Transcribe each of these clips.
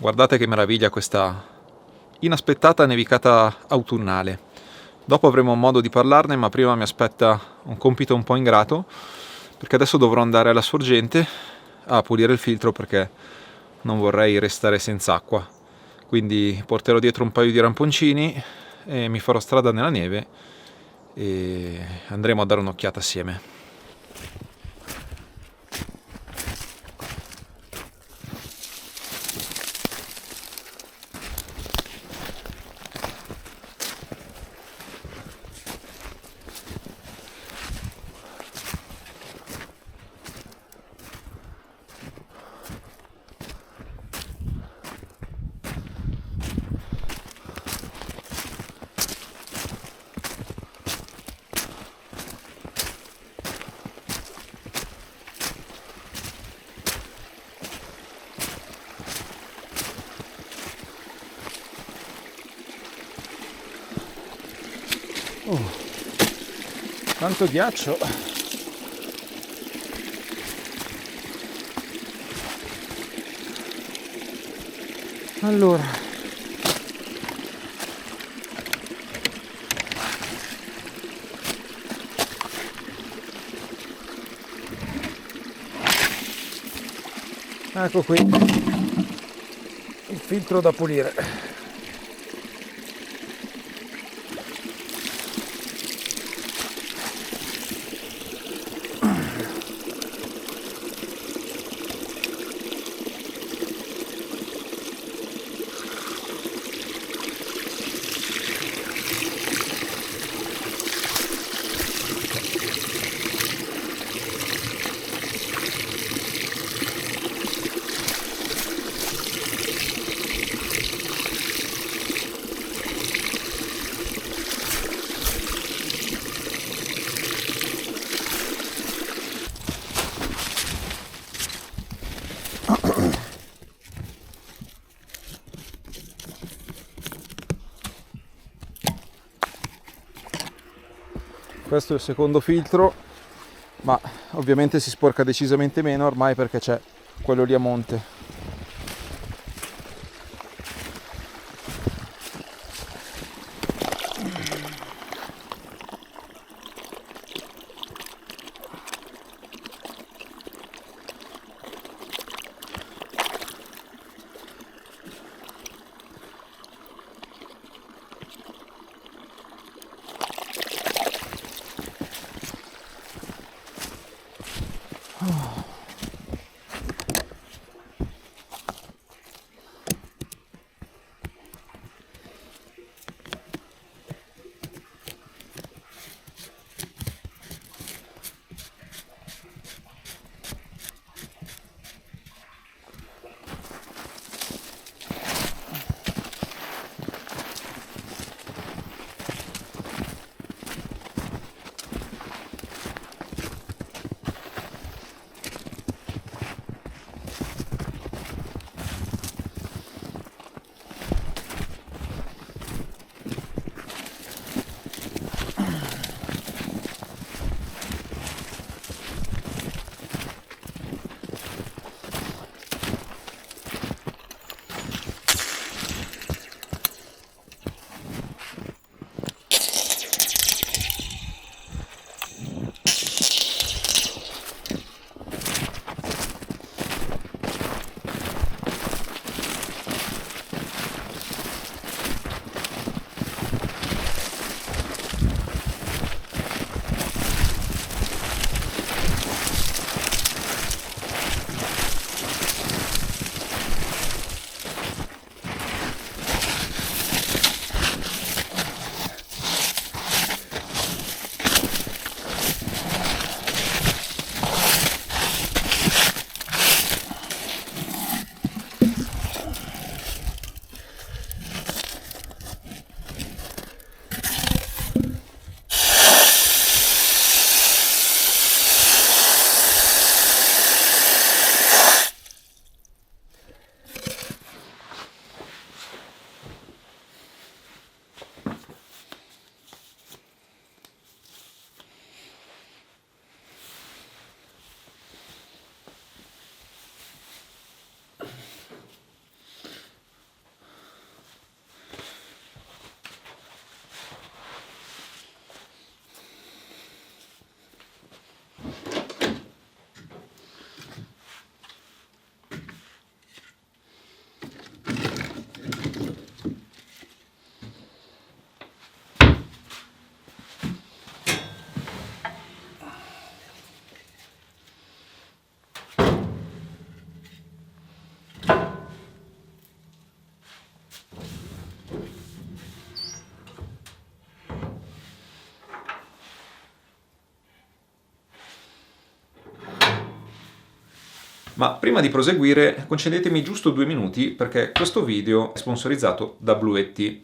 Guardate che meraviglia questa inaspettata nevicata autunnale. Dopo avremo modo di parlarne, ma prima mi aspetta un compito un po' ingrato, perché adesso dovrò andare alla sorgente a pulire il filtro perché non vorrei restare senza acqua. Quindi porterò dietro un paio di ramponcini e mi farò strada nella neve e andremo a dare un'occhiata assieme. Tanto ghiaccio. Allora, ecco qui il filtro da pulire. Questo è il secondo filtro, ma ovviamente si sporca decisamente meno ormai perché c'è quello lì a monte. Ma prima di proseguire concedetemi giusto 2 minuti perché questo video è sponsorizzato da Bluetti.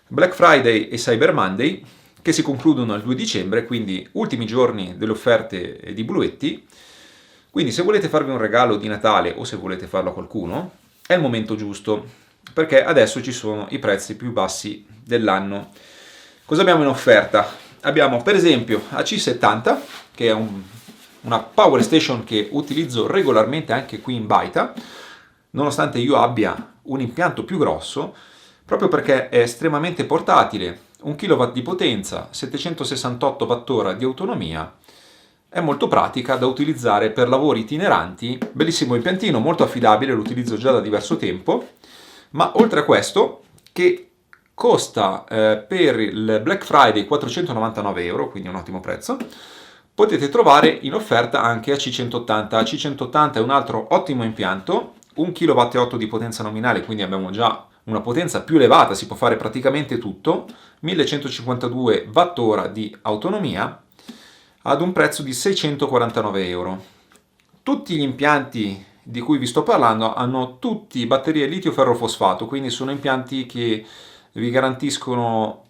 Black Friday e Cyber Monday che si concludono il 2 dicembre, quindi ultimi giorni delle offerte di Bluetti. Quindi se volete farvi un regalo di Natale o se volete farlo a qualcuno, è il momento giusto, perché adesso ci sono i prezzi più bassi dell'anno. Cosa abbiamo in offerta? Abbiamo per esempio AC70, che è una Power Station che utilizzo regolarmente anche qui in baita, nonostante io abbia un impianto più grosso, proprio perché è estremamente portatile, 1 kW di potenza, 768 Wh di autonomia, è molto pratica da utilizzare per lavori itineranti, bellissimo impiantino, molto affidabile, lo utilizzo già da diverso tempo, ma oltre a questo, che costa per il Black Friday 499 euro, quindi un ottimo prezzo, potete trovare in offerta anche AC180. AC180 è un altro ottimo impianto, 1 kW di potenza nominale, quindi abbiamo già una potenza più elevata, si può fare praticamente tutto, 1152 Wh di autonomia, ad un prezzo di 649 euro. Tutti gli impianti di cui vi sto parlando hanno tutti batterie litio-ferrofosfato, quindi sono impianti che vi garantiscono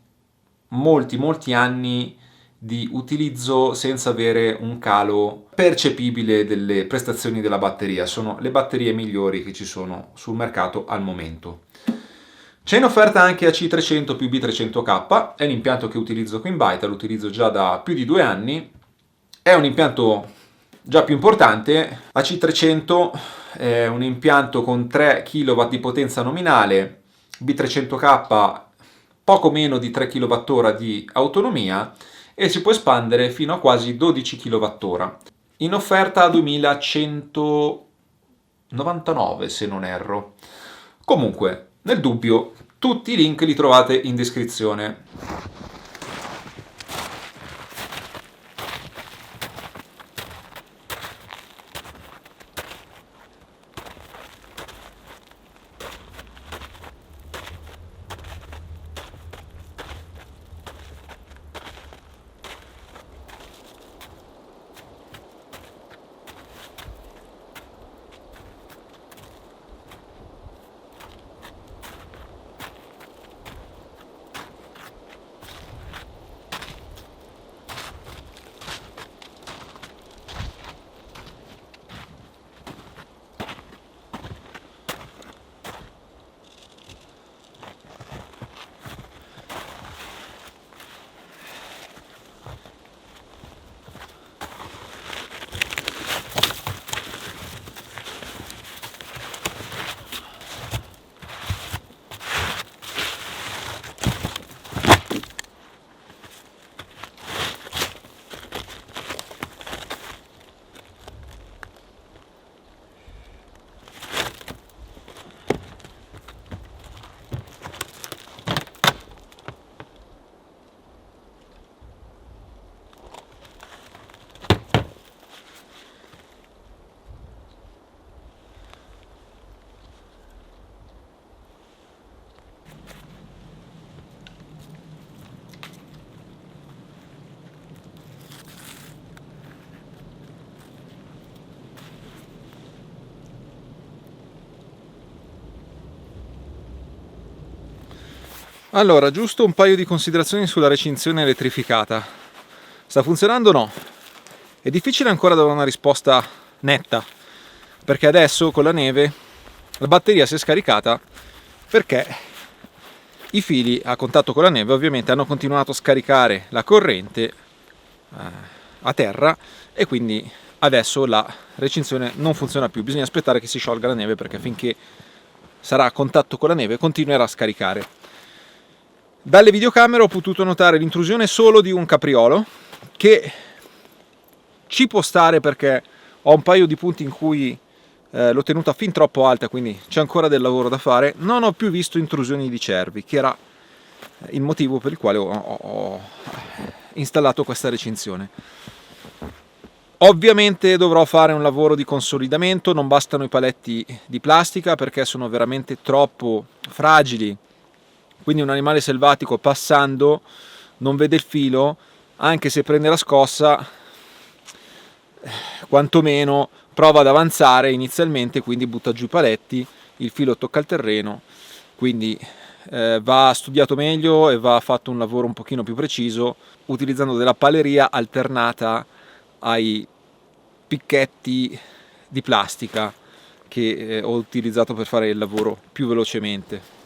molti anni di utilizzo senza avere un calo percepibile delle prestazioni della batteria. Sono le batterie migliori che ci sono sul mercato al momento. C'è in offerta anche AC300 più B300K, è l'impianto che utilizzo qui in baita, lo utilizzo già da più di 2 anni. È un impianto già più importante. AC300 è un impianto con 3 kW di potenza nominale, B300K poco meno di 3 kWh di autonomia e si può espandere fino a quasi 12 kWh. In offerta a 2199 se non erro. Comunque, nel dubbio, tutti i link li trovate in descrizione. Allora, giusto un paio di considerazioni sulla recinzione elettrificata. Sta funzionando o no? È difficile ancora dare una risposta netta, perché adesso con la neve la batteria si è scaricata perché i fili a contatto con la neve ovviamente hanno continuato a scaricare la corrente a terra e quindi adesso la recinzione non funziona più. Bisogna aspettare che si sciolga la neve perché finché sarà a contatto con la neve continuerà a scaricare. Dalle videocamere ho potuto notare l'intrusione solo di un capriolo, che ci può stare perché ho un paio di punti in cui l'ho tenuta fin troppo alta, quindi c'è ancora del lavoro da fare. Non ho più visto intrusioni di cervi, che era il motivo per il quale ho installato questa recinzione. Ovviamente dovrò fare un lavoro di consolidamento, non bastano i paletti di plastica perché sono veramente troppo fragili. Quindi un animale selvatico passando non vede il filo, anche se prende la scossa, quantomeno prova ad avanzare inizialmente, quindi butta giù i paletti, il filo tocca il terreno, quindi va studiato meglio e va fatto un lavoro un pochino più preciso utilizzando della paleria alternata ai picchetti di plastica che ho utilizzato per fare il lavoro più velocemente.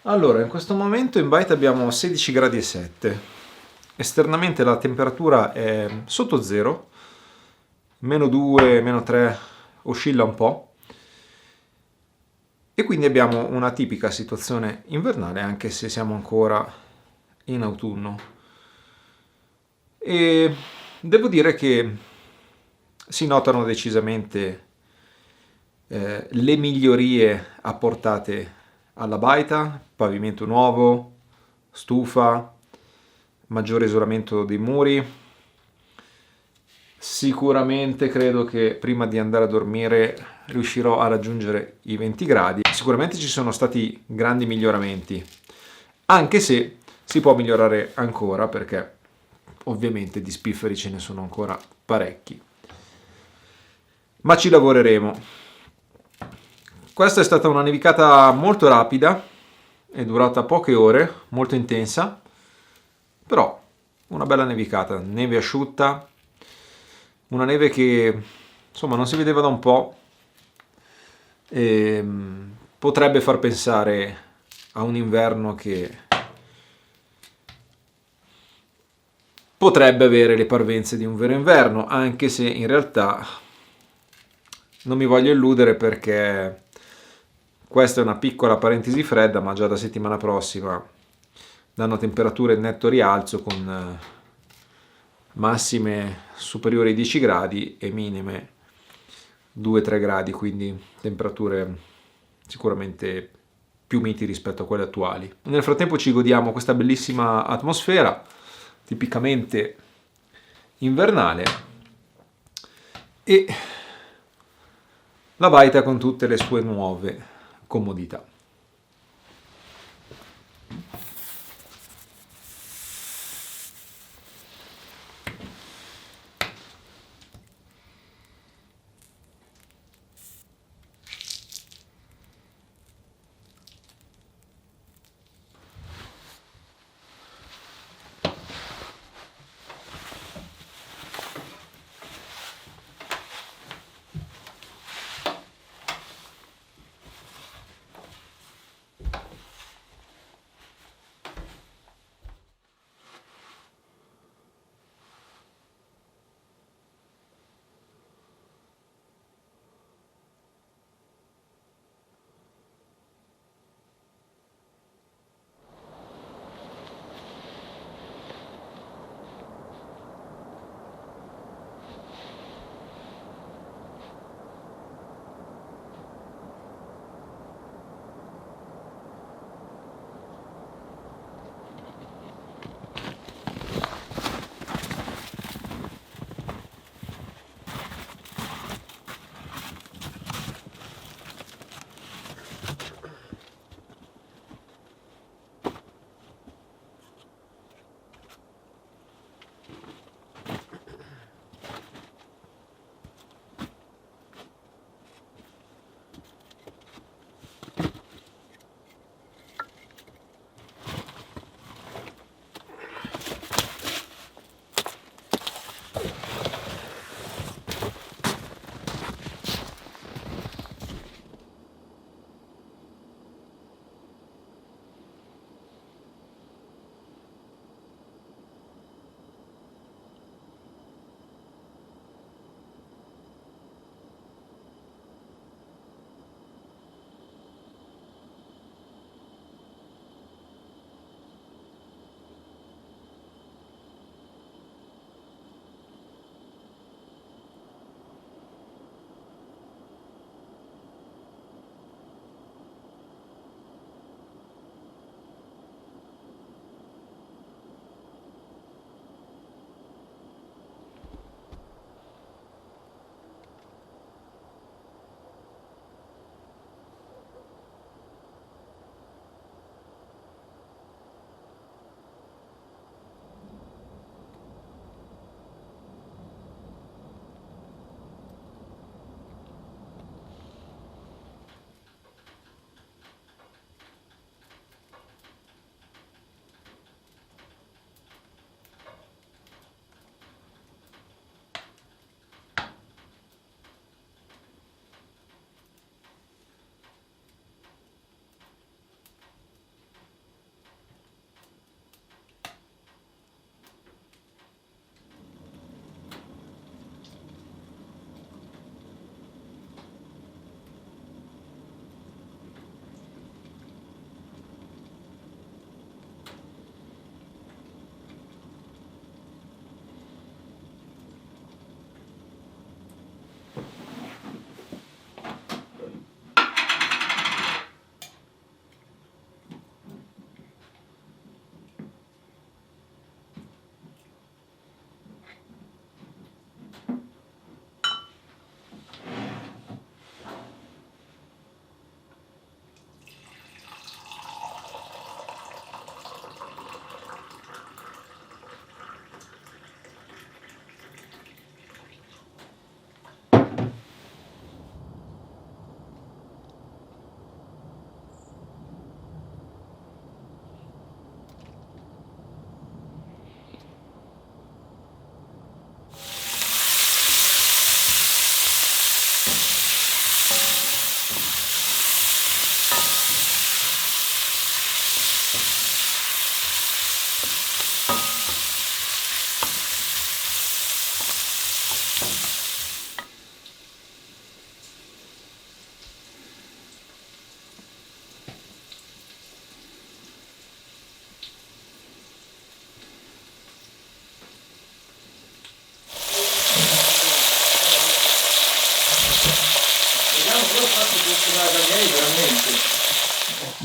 Allora, in questo momento in bite abbiamo 16 gradi e 7. esternamente la temperatura è sotto zero, meno 2, meno 3, oscilla un po', e quindi abbiamo una tipica situazione invernale anche se siamo ancora in autunno. E devo dire che si notano decisamente le migliorie apportate alla baita: pavimento nuovo, stufa, maggiore isolamento dei muri. Sicuramente credo che prima di andare a dormire riuscirò a raggiungere i 20 gradi. Sicuramente ci sono stati grandi miglioramenti, anche se si può migliorare ancora, perché ovviamente di spifferi ce ne sono ancora parecchi. Ma ci lavoreremo. Questa è stata una nevicata molto rapida, è durata poche ore, molto intensa, però una bella nevicata, neve asciutta, una neve che insomma non si vedeva da un po' e potrebbe far pensare a un inverno che potrebbe avere le parvenze di un vero inverno, anche se in realtà non mi voglio illudere, perché questa è una piccola parentesi fredda, ma già da settimana prossima danno temperature in netto rialzo, con massime superiori ai 10 gradi e minime 2-3 gradi, quindi temperature sicuramente più miti rispetto a quelle attuali. Nel frattempo ci godiamo questa bellissima atmosfera tipicamente invernale e la baita con tutte le sue nuove comodità.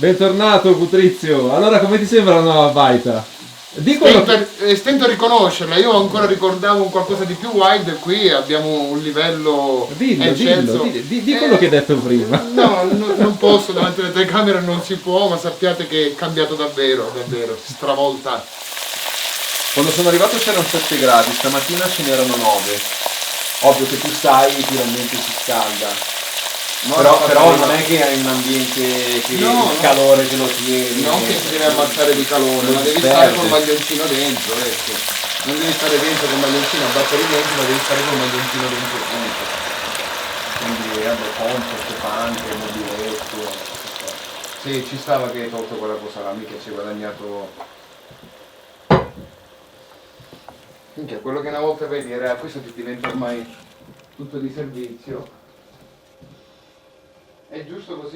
Bentornato Putrizio. Allora, come ti sembra la nuova baita? Stento a riconoscerla, io ancora ricordavo un qualcosa di più wild, qui abbiamo un livello Dillo, di quello che hai detto prima. No, non posso, davanti alle telecamere non si può, ma sappiate che è cambiato davvero, stravolta. Quando sono arrivato c'erano 7 gradi, stamattina ce n'erano 9. Ovvio che tu sai, finalmente si scalda. Però non è che hai un ambiente che il calore te lo tieni. Non che si deve ammazzare di calore, ma devi stare col maglioncino dentro, ecco. Non devi stare dentro col maglioncino a battere dentro, ma devi stare col maglioncino dentro dentro. Quindi compost, panche, mobiletto. Sì, ci stava che hai tolto quella cosa là, mica ci hai guadagnato. Minchia, quello che una volta vedi era questo ti diventa ormai tutto di servizio. È giusto così,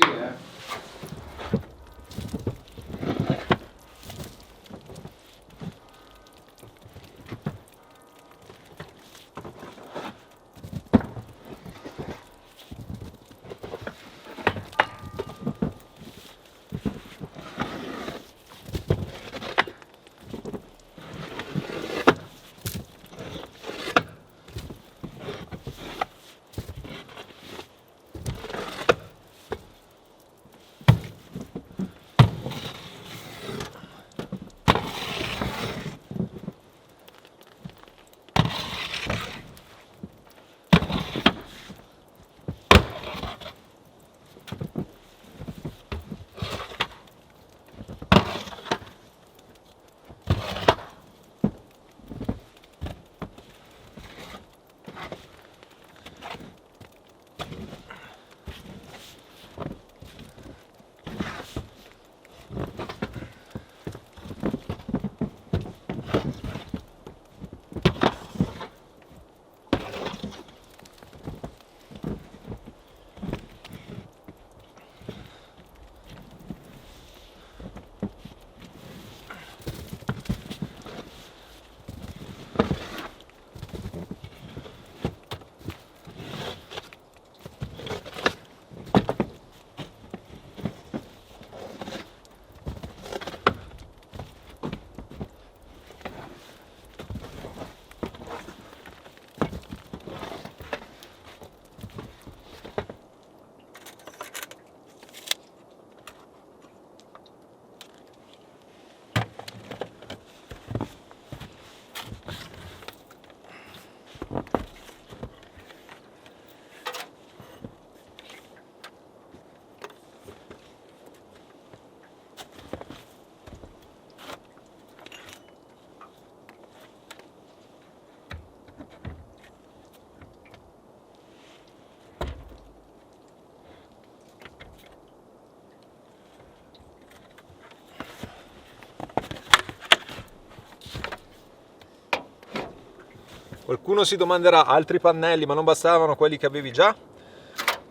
Qualcuno si domanderà, altri pannelli, ma non bastavano quelli che avevi già?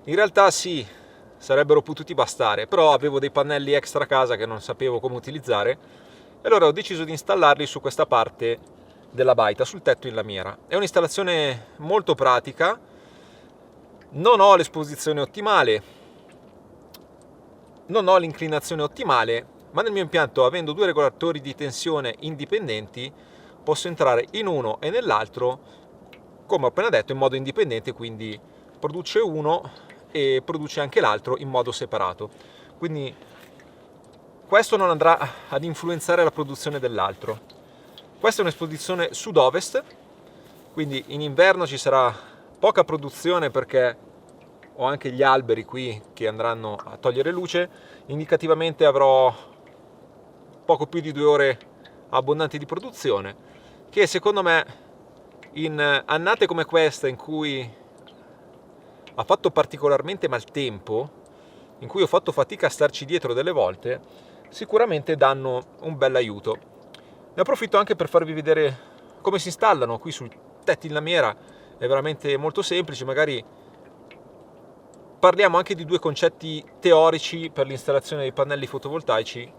In realtà sì, sarebbero potuti bastare, però avevo dei pannelli extra casa che non sapevo come utilizzare e allora ho deciso di installarli su questa parte della baita, sul tetto in lamiera. È un'installazione molto pratica, non ho l'esposizione ottimale, non ho l'inclinazione ottimale, ma nel mio impianto, avendo due regolatori di tensione indipendenti, posso entrare in uno e nell'altro, come ho appena detto, in modo indipendente, quindi produce uno e produce anche l'altro in modo separato. Quindi questo non andrà ad influenzare la produzione dell'altro. Questa è un'esposizione sud-ovest, quindi in inverno ci sarà poca produzione perché ho anche gli alberi qui che andranno a togliere luce. Indicativamente avrò poco più di 2 ore abbondanti di produzione, che secondo me in annate come questa, in cui ha fatto particolarmente maltempo, in cui ho fatto fatica a starci dietro delle volte, sicuramente danno un bel aiuto. Ne approfitto anche per farvi vedere come si installano qui sul tetto in lamiera. È veramente molto semplice, magari parliamo anche di 2 concetti teorici per l'installazione dei pannelli fotovoltaici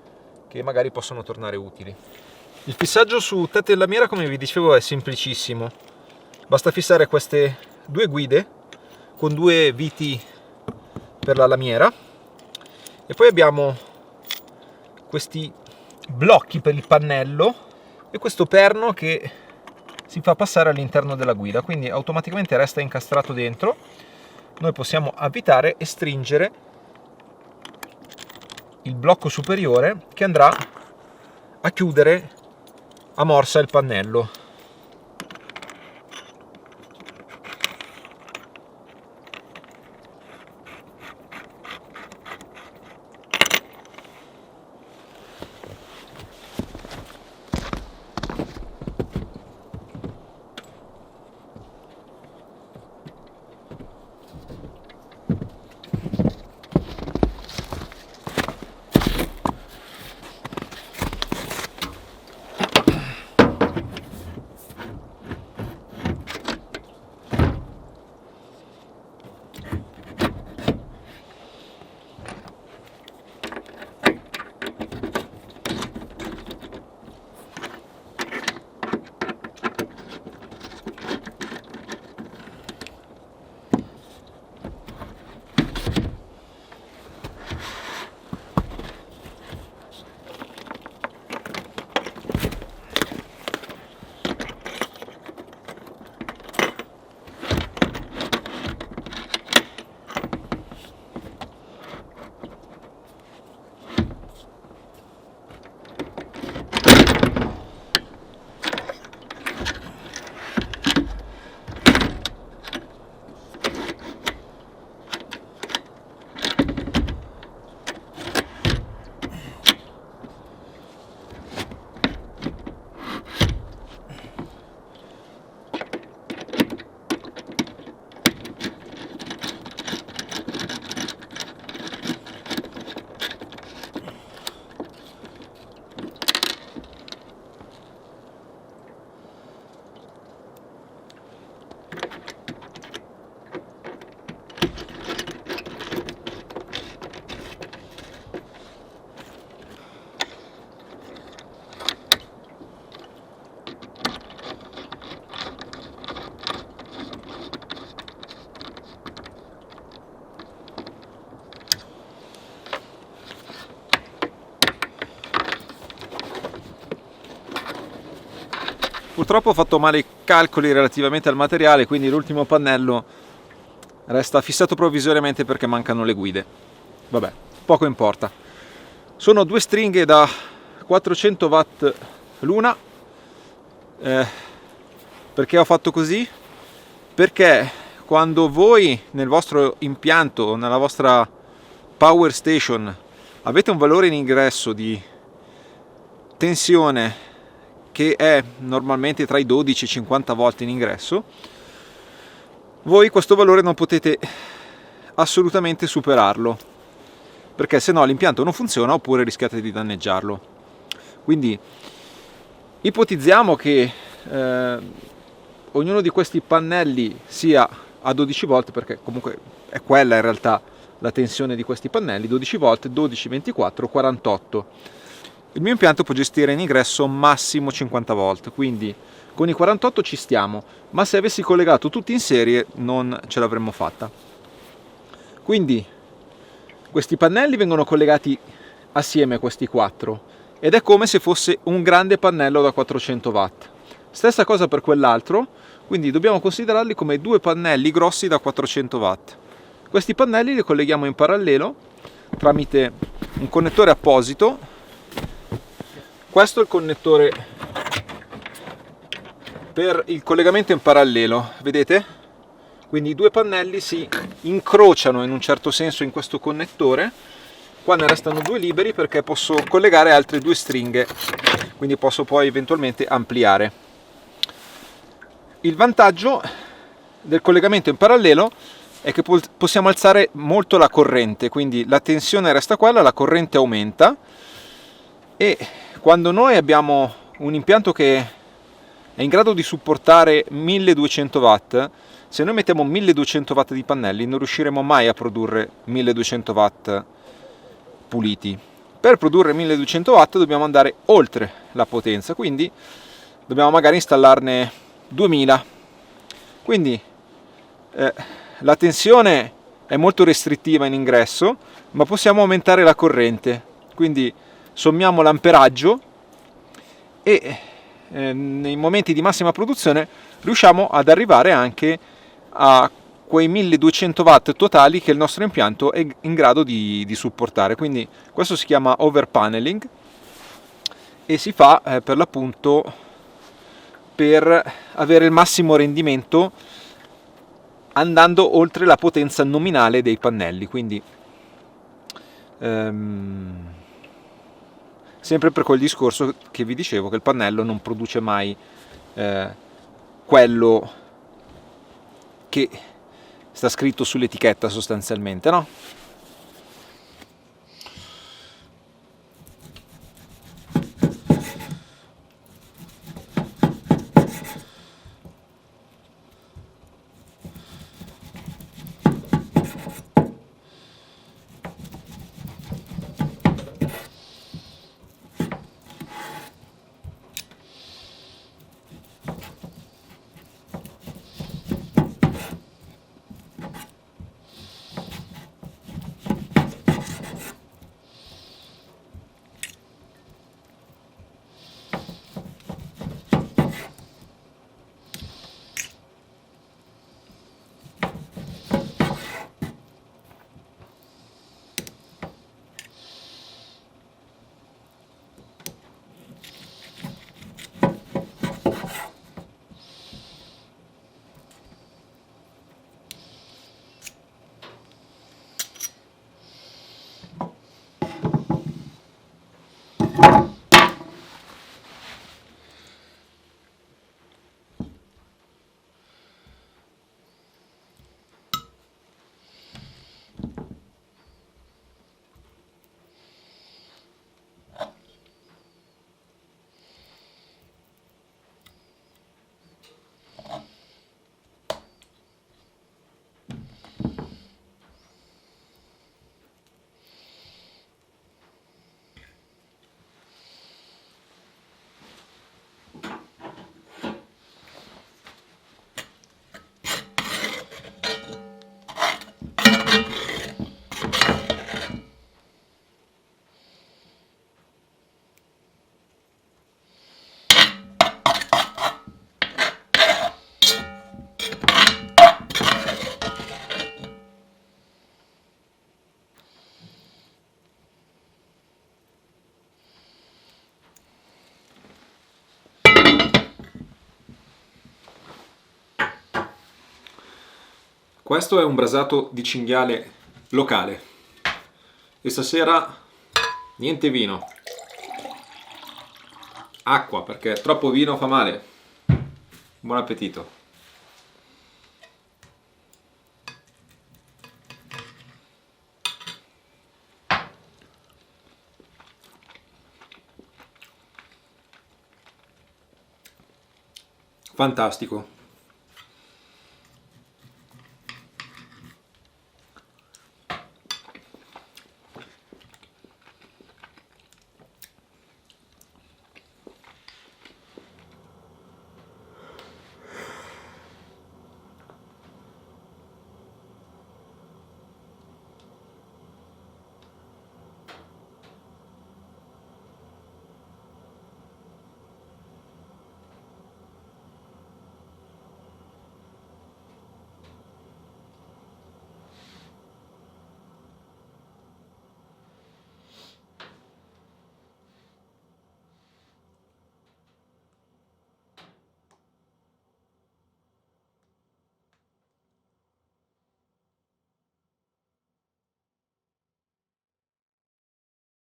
che magari possono tornare utili. Il fissaggio su tetto in lamiera, come vi dicevo, è semplicissimo. Basta fissare queste 2 guide con 2 viti per la lamiera e poi abbiamo questi blocchi per il pannello e questo perno che si fa passare all'interno della guida, quindi automaticamente resta incastrato dentro. Noi possiamo avvitare e stringere il blocco superiore che andrà a chiudere a morsa il pannello. Purtroppo ho fatto male i calcoli relativamente al materiale, quindi l'ultimo pannello resta fissato provvisoriamente perché mancano le guide. Vabbè, poco importa. Sono due stringhe da 400 watt l'una. Perché ho fatto così? Perché quando voi nel vostro impianto, nella vostra power station, avete un valore in ingresso di tensione che è normalmente tra i 12 e i 50 volt in ingresso, voi questo valore non potete assolutamente superarlo, perché se no l'impianto non funziona oppure rischiate di danneggiarlo. Quindi ipotizziamo che ognuno di questi pannelli sia a 12 volt, perché comunque è quella in realtà la tensione di questi pannelli, 12 volt, 12, 24, 48. Il mio impianto può gestire in ingresso massimo 50 volt, quindi con i 48 ci stiamo, ma se avessi collegato tutti in serie non ce l'avremmo fatta. Quindi questi pannelli vengono collegati assieme, questi 4, ed è come se fosse un grande pannello da 400 watt. Stessa cosa per quell'altro, quindi dobbiamo considerarli come due pannelli grossi da 400 watt. Questi pannelli li colleghiamo in parallelo tramite un connettore apposito. Questo è il connettore per il collegamento in parallelo, vedete? Quindi i due pannelli si incrociano in un certo senso in questo connettore. Qua ne restano due liberi perché posso collegare altre due stringhe, quindi posso poi eventualmente ampliare. Il vantaggio del collegamento in parallelo è che possiamo alzare molto la corrente, quindi la tensione resta quella, la corrente aumenta, e quando noi abbiamo un impianto che è in grado di supportare 1200 watt, se noi mettiamo 1200 watt di pannelli non riusciremo mai a produrre 1200 watt puliti. Per produrre 1200 watt dobbiamo andare oltre la potenza, quindi dobbiamo magari installarne 2000. Quindi la tensione è molto restrittiva in ingresso, ma possiamo aumentare la corrente, quindi sommiamo l'amperaggio e nei momenti di massima produzione riusciamo ad arrivare anche a quei 1200 watt totali che il nostro impianto è in grado di supportare. Quindi questo si chiama overpaneling e si fa per l'appunto per avere il massimo rendimento andando oltre la potenza nominale dei pannelli. Quindi sempre per quel discorso che vi dicevo, che il pannello non produce mai quello che sta scritto sull'etichetta sostanzialmente, no? Questo è un brasato di cinghiale locale e stasera niente vino, acqua, perché troppo vino fa male. Buon appetito. Fantastico.